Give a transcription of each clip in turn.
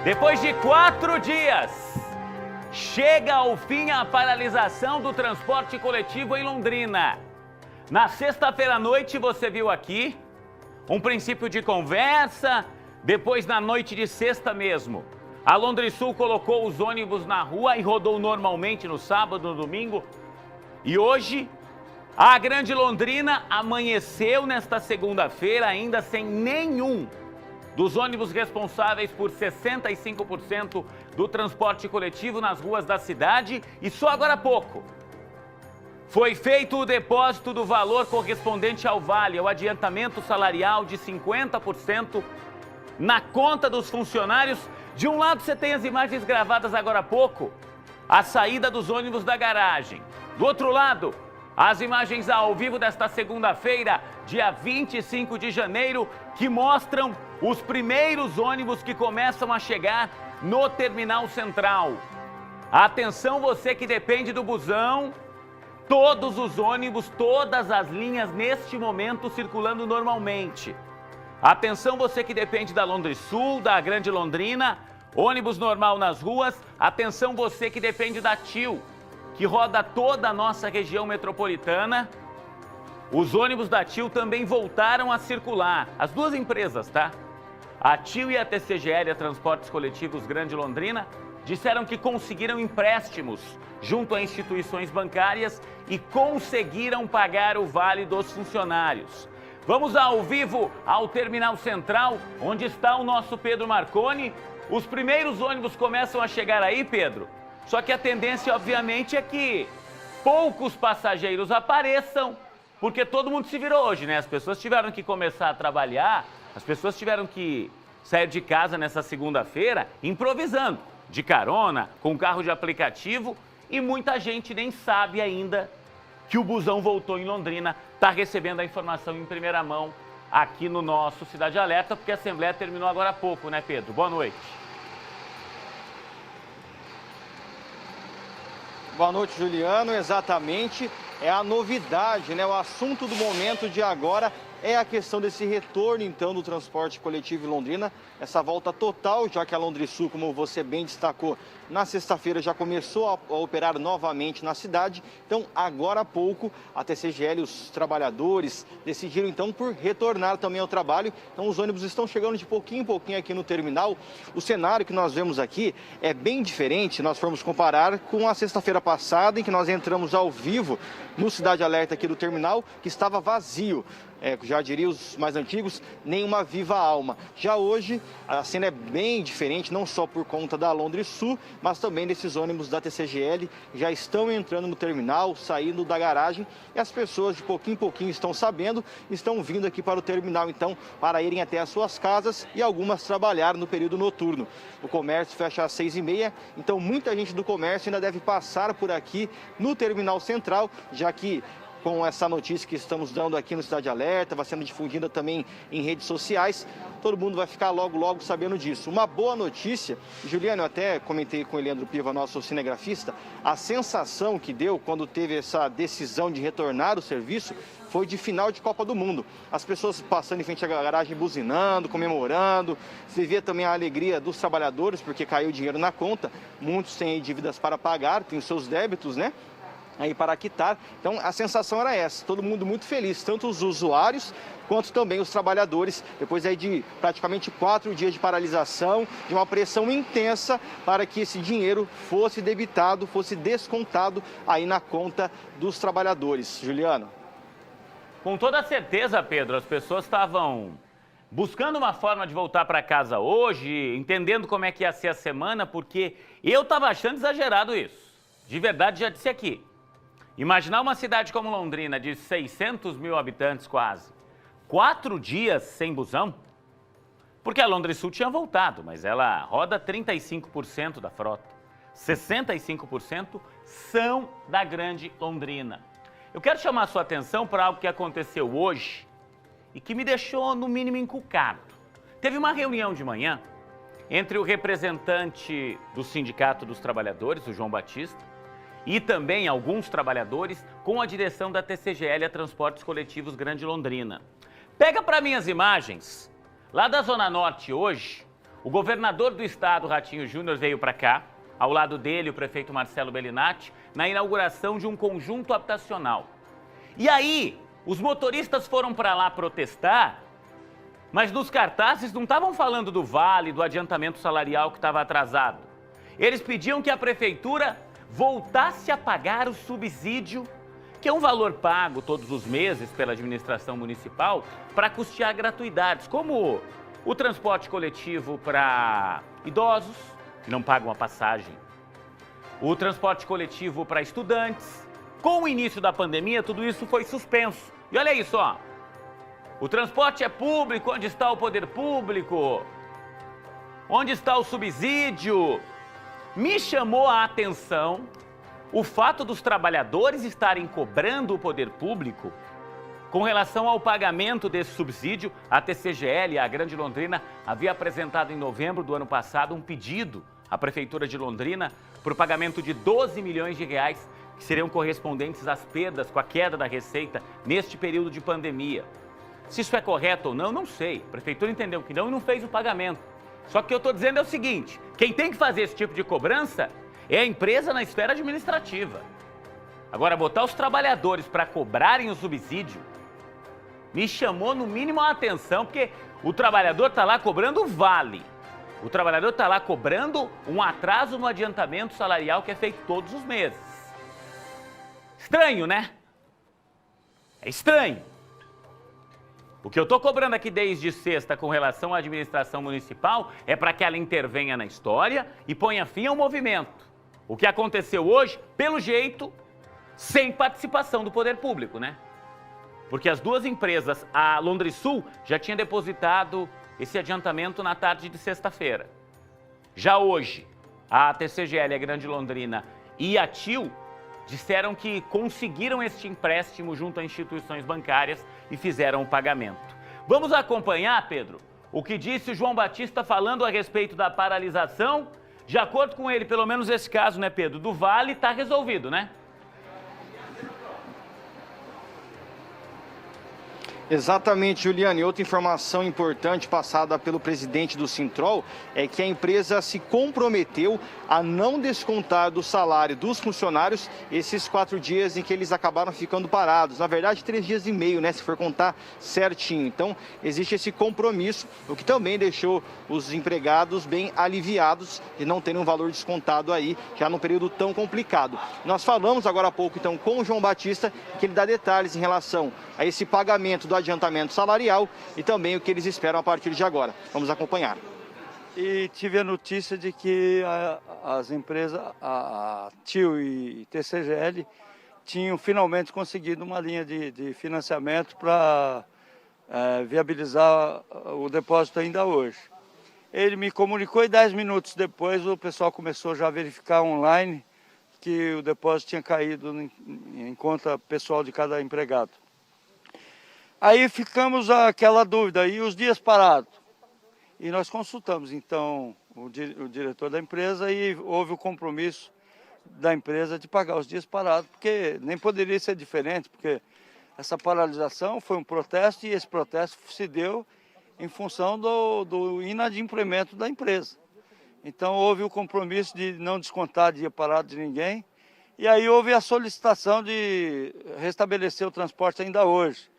Depois de 4 dias, chega ao fim a paralisação do transporte coletivo em Londrina. Na sexta-feira à noite, você viu aqui um princípio de conversa. Depois, na noite de sexta mesmo, a Londrisul colocou os ônibus na rua e rodou normalmente no sábado, no domingo. E hoje, a Grande Londrina amanheceu nesta segunda-feira ainda sem nenhum dos ônibus responsáveis por 65% do transporte coletivo nas ruas da cidade. E só agora há pouco foi feito o depósito do valor correspondente ao vale, ao adiantamento salarial de 50% na conta dos funcionários. De um lado você tem as imagens gravadas agora há pouco, a saída dos ônibus da garagem. Do outro lado, as imagens ao vivo desta segunda-feira, dia 25 de janeiro, que mostram os primeiros ônibus que começam a chegar no terminal central. Atenção, você que depende do busão, todos os ônibus, todas as linhas neste momento circulando normalmente. Atenção, você que depende da Londrisul, da Grande Londrina, ônibus normal nas ruas. Atenção, você que depende da TIL, que roda toda a nossa região metropolitana. Os ônibus da TIL também voltaram a circular. As duas empresas, tá? A TIL e a TCGL, a Transportes Coletivos Grande Londrina, disseram que conseguiram empréstimos junto a instituições bancárias e conseguiram pagar o vale dos funcionários. Vamos ao vivo ao Terminal Central, onde está o nosso Pedro Marconi. Os primeiros ônibus começam a chegar aí, Pedro. Só que a tendência, obviamente, é que poucos passageiros apareçam, porque todo mundo se virou hoje, né? As pessoas tiveram que começar a trabalhar, as pessoas tiveram que sair de casa nessa segunda-feira improvisando, de carona, com carro de aplicativo, e muita gente nem sabe ainda que o busão voltou em Londrina. Está recebendo a informação em primeira mão aqui no nosso Cidade Alerta, porque a Assembleia terminou agora há pouco, né, Pedro? Boa noite. Boa noite, Juliano. Exatamente, é a novidade, né? O assunto do momento de agora é a questão desse retorno, então, do transporte coletivo em Londrina. Essa volta total, já que a Londrisul, como você bem destacou, na sexta-feira já começou a operar novamente na cidade. Então, agora há pouco, a TCGL e os trabalhadores decidiram, então, por retornar também ao trabalho. Então, os ônibus estão chegando de pouquinho em pouquinho aqui no terminal. O cenário que nós vemos aqui é bem diferente, se nós formos comparar com a sexta-feira passada, em que nós entramos ao vivo no Cidade Alerta aqui do terminal, que estava vazio. Já diria os mais antigos, nenhuma viva alma. Já hoje, a cena é bem diferente, não só por conta da Londrisul, mas também desses ônibus da TCGL já estão entrando no terminal, saindo da garagem, e as pessoas de pouquinho em pouquinho estão sabendo, estão vindo aqui para o terminal, então, para irem até as suas casas e algumas trabalhar no período noturno. O comércio fecha às 6h30, então muita gente do comércio ainda deve passar por aqui no terminal central, já que com essa notícia que estamos dando aqui no Cidade Alerta, vai sendo difundida também em redes sociais, todo mundo vai ficar logo sabendo disso. Uma boa notícia, Juliano, eu até comentei com o Leandro Piva, nosso cinegrafista, a sensação que deu quando teve essa decisão de retornar o serviço foi de final de Copa do Mundo. As pessoas passando em frente à garagem, buzinando, comemorando. Você vê também a alegria dos trabalhadores, porque caiu dinheiro na conta. Muitos têm dívidas para pagar, têm os seus débitos, né? Aí para quitar. Então a sensação era essa, todo mundo muito feliz, tanto os usuários quanto também os trabalhadores, depois aí de praticamente 4 dias de paralisação, de uma pressão intensa para que esse dinheiro fosse debitado, fosse descontado aí na conta dos trabalhadores. Juliano. Com toda certeza, Pedro, as pessoas estavam buscando uma forma de voltar para casa hoje, entendendo como é que ia ser a semana, porque eu estava achando exagerado isso. De verdade, já disse aqui. Imaginar uma cidade como Londrina, de 600 mil habitantes quase, 4 dias sem busão? Porque a Londrisul tinha voltado, mas ela roda 35% da frota. 65% são da Grande Londrina. Eu quero chamar a sua atenção para algo que aconteceu hoje e que me deixou, no mínimo, encucado. Teve uma reunião de manhã entre o representante do Sindicato dos Trabalhadores, o João Batista, e também alguns trabalhadores com a direção da TCGL, a Transportes Coletivos Grande Londrina. Pega para mim as imagens. Lá da Zona Norte hoje, o governador do estado, Ratinho Júnior, veio para cá, ao lado dele o prefeito Marcelo Bellinati, na inauguração de um conjunto habitacional. E aí, os motoristas foram para lá protestar, mas nos cartazes não estavam falando do vale, do adiantamento salarial que estava atrasado. Eles pediam que a prefeitura voltasse a pagar o subsídio, que é um valor pago todos os meses pela administração municipal para custear gratuidades, como o transporte coletivo para idosos, que não pagam a passagem, o transporte coletivo para estudantes. Com o início da pandemia, tudo isso foi suspenso. E olha isso, ó. O transporte é público, onde está o poder público? Onde está o subsídio? Me chamou a atenção o fato dos trabalhadores estarem cobrando o poder público com relação ao pagamento desse subsídio. A TCGL, a Grande Londrina, havia apresentado em novembro do ano passado um pedido à Prefeitura de Londrina por pagamento de 12 milhões de reais, que seriam correspondentes às perdas com a queda da receita neste período de pandemia. Se isso é correto ou não, não sei. A Prefeitura entendeu que não e não fez o pagamento. Só que o que eu estou dizendo é o seguinte, quem tem que fazer esse tipo de cobrança é a empresa na esfera administrativa. Agora, botar os trabalhadores para cobrarem o subsídio me chamou no mínimo a atenção, porque o trabalhador está lá cobrando o vale. O trabalhador está lá cobrando um atraso no adiantamento salarial que é feito todos os meses. Estranho, né? É estranho. O que eu estou cobrando aqui desde sexta com relação à administração municipal é para que ela intervenha na história e ponha fim ao movimento. O que aconteceu hoje, pelo jeito, sem participação do poder público, né? Porque as duas empresas, a Londrisul, já tinha depositado esse adiantamento na tarde de sexta-feira. Já hoje, a TCGL, a Grande Londrina e a TIL disseram que conseguiram este empréstimo junto a instituições bancárias e fizeram o pagamento. Vamos acompanhar, Pedro, o que disse o João Batista falando a respeito da paralisação. De acordo com ele, pelo menos esse caso, né, Pedro, do Vale está resolvido, né? Exatamente, Juliane. Outra informação importante passada pelo presidente do Sintrol é que a empresa se comprometeu a não descontar do salário dos funcionários esses 4 dias em que eles acabaram ficando parados. Na verdade, 3 dias e meio, né? Se for contar certinho. Então, existe esse compromisso, o que também deixou os empregados bem aliviados de não terem um valor descontado aí, já num período tão complicado. Nós falamos agora há pouco, então, com o João Batista, que ele dá detalhes em relação a esse pagamento do adiantamento salarial e também o que eles esperam a partir de agora. Vamos acompanhar. E tive a notícia de que as empresas, a TIL e TCGL, tinham finalmente conseguido uma linha de financiamento para viabilizar o depósito ainda hoje. Ele me comunicou e 10 minutos depois o pessoal começou já a verificar online que o depósito tinha caído em conta pessoal de cada empregado. Aí ficamos aquela dúvida, e os dias parados? E nós consultamos, então, o diretor da empresa e houve o compromisso da empresa de pagar os dias parados, porque nem poderia ser diferente, porque essa paralisação foi um protesto e esse protesto se deu em função do inadimplemento da empresa. Então, houve o compromisso de não descontar dia parado de ninguém, e aí houve a solicitação de restabelecer o transporte ainda hoje.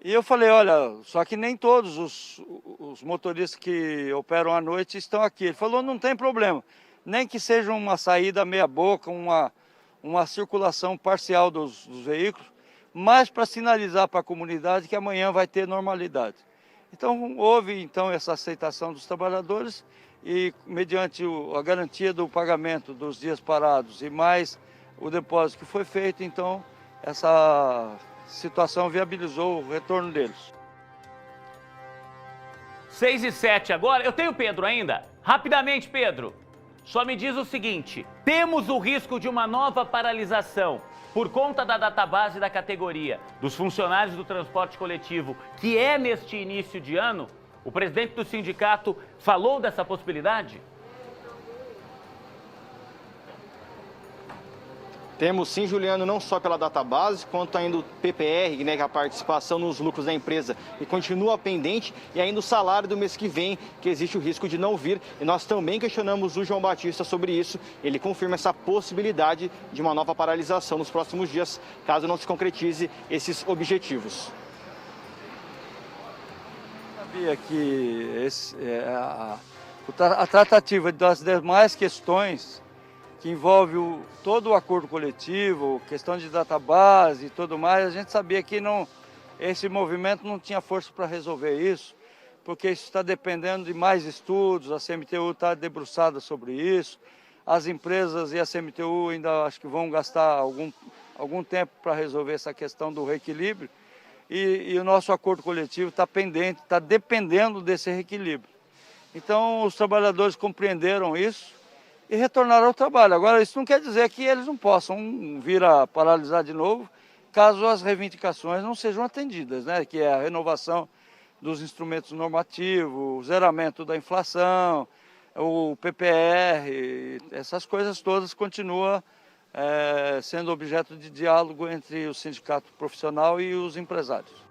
E eu falei, olha, só que nem todos os motoristas que operam à noite estão aqui. Ele falou, não tem problema, nem que seja uma saída meia boca, uma circulação parcial dos veículos, mas para sinalizar para a comunidade que amanhã vai ter normalidade. Então, houve então essa aceitação dos trabalhadores e mediante a garantia do pagamento dos dias parados e mais o depósito que foi feito, então essa situação viabilizou o retorno deles. 6h07 agora. Eu tenho Pedro ainda. Rapidamente, Pedro. Só me diz o seguinte, temos o risco de uma nova paralisação por conta da database da categoria dos funcionários do transporte coletivo, que é neste início de ano? O presidente do sindicato falou dessa possibilidade? Temos sim, Juliano, não só pela database, quanto ainda o PPR, né, que é a participação nos lucros da empresa, que continua pendente, e ainda o salário do mês que vem, que existe o risco de não vir. E nós também questionamos o João Batista sobre isso. Ele confirma essa possibilidade de uma nova paralisação nos próximos dias, caso não se concretize esses objetivos. Sabia que a tratativa das demais questões que envolve todo o acordo coletivo, questão de database e tudo mais, a gente sabia que esse movimento não tinha força para resolver isso, porque isso está dependendo de mais estudos, a CMTU está debruçada sobre isso, as empresas e a CMTU ainda acho que vão gastar algum tempo para resolver essa questão do reequilíbrio, e o nosso acordo coletivo está pendente, está dependendo desse reequilíbrio. Então os trabalhadores compreenderam isso e retornaram ao trabalho. Agora, isso não quer dizer que eles não possam vir a paralisar de novo, caso as reivindicações não sejam atendidas, né? Que é a renovação dos instrumentos normativos, o zeramento da inflação, o PPR, essas coisas todas continuam sendo objeto de diálogo entre o sindicato profissional e os empresários.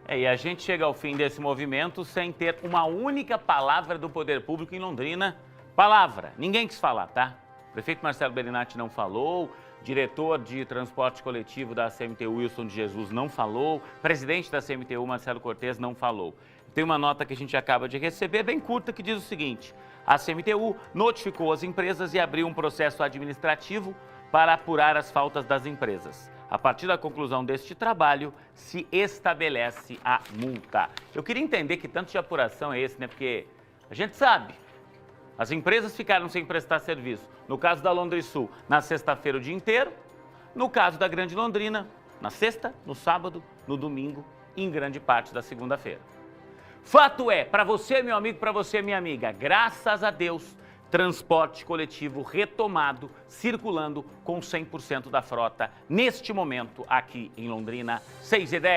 E a gente chega ao fim desse movimento sem ter uma única palavra do poder público em Londrina. Palavra, ninguém quis falar, tá? O prefeito Marcelo Bellinati não falou, diretor de transporte coletivo da CMTU, Wilson de Jesus, não falou, presidente da CMTU, Marcelo Cortes, não falou. Tem uma nota que a gente acaba de receber, bem curta, que diz o seguinte: a CMTU notificou as empresas e abriu um processo administrativo para apurar as faltas das empresas. A partir da conclusão deste trabalho, se estabelece a multa. Eu queria entender que tanto de apuração é esse, né? Porque a gente sabe, as empresas ficaram sem prestar serviço. No caso da Londrisul, na sexta-feira o dia inteiro. No caso da Grande Londrina, na sexta, no sábado, no domingo e em grande parte da segunda-feira. Fato é, para você, meu amigo, para você, minha amiga, graças a Deus, transporte coletivo retomado, circulando com 100% da frota neste momento aqui em Londrina, 6h10.